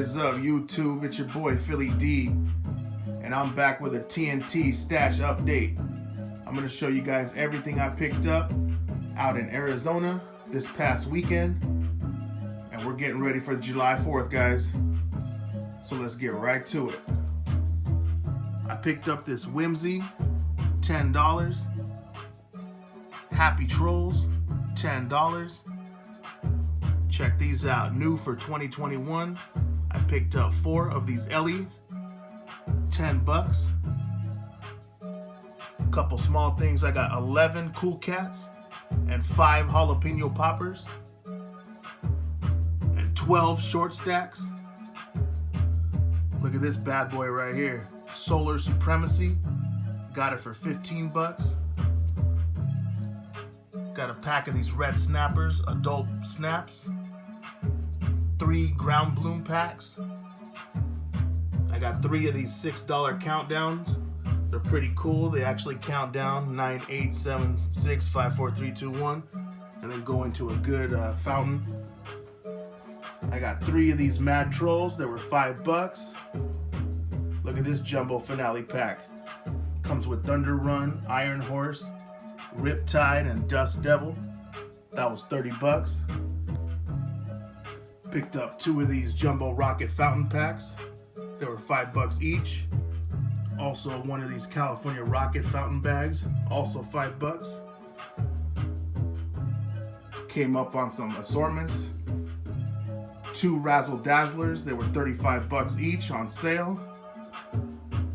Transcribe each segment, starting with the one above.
is up, YouTube? It's your boy Philly D, and I'm back with a TNT stash update. I'm going to show you guys everything I picked up out in Arizona this past weekend, and we're getting ready for July 4th, guys. So let's get right to it. I picked up this whimsy, $10. Happy Trolls, $10. Check these out, new for 2021. I picked up 4 of these ellies, $10. A couple small things, I got 11 cool cats and 5 jalapeno poppers and 12 short stacks. Look at this bad boy right here, Solar Supremacy. Got it for 15 bucks. Got a pack of these red snappers, adult snaps. 3 ground bloom packs. I got 3 of these $6 countdowns. They're pretty cool. They actually count down 9, 8, 7, 6, 5, 4, 3, 2, 1, and then go into a good fountain. I got 3 of these Mad Trolls that were 5 bucks. Look at this jumbo finale pack. Comes with Thunder Run, Iron Horse, Riptide, and Dust Devil. That was 30 bucks. Picked up 2 of these jumbo rocket fountain packs. They were 5 bucks each. Also 1 of these California rocket fountain bags, also 5 bucks. Came up on some assortments. 2 razzle dazzlers, they were 35 bucks each on sale.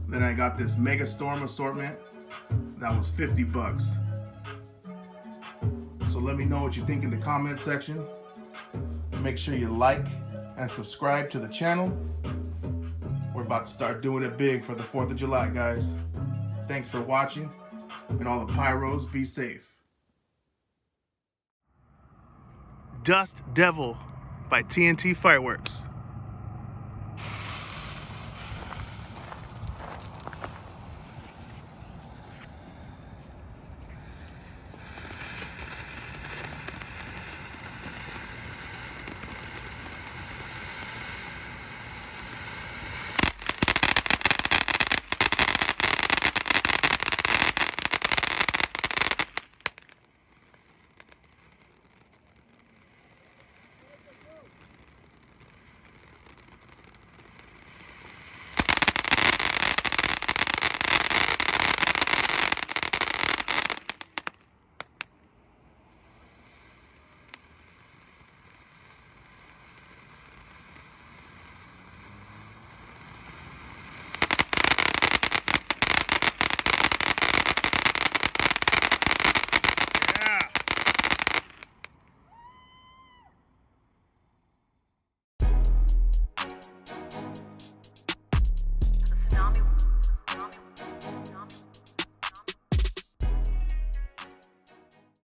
Then I got this Mega Storm assortment. That was 50 bucks. So let me know what you think in the comment section. Make sure you like and subscribe to the channel. We're about to start doing it big for the 4th of July, guys. Thanks for watching, and all the pyros, be safe. Dust Devil by TNT Fireworks.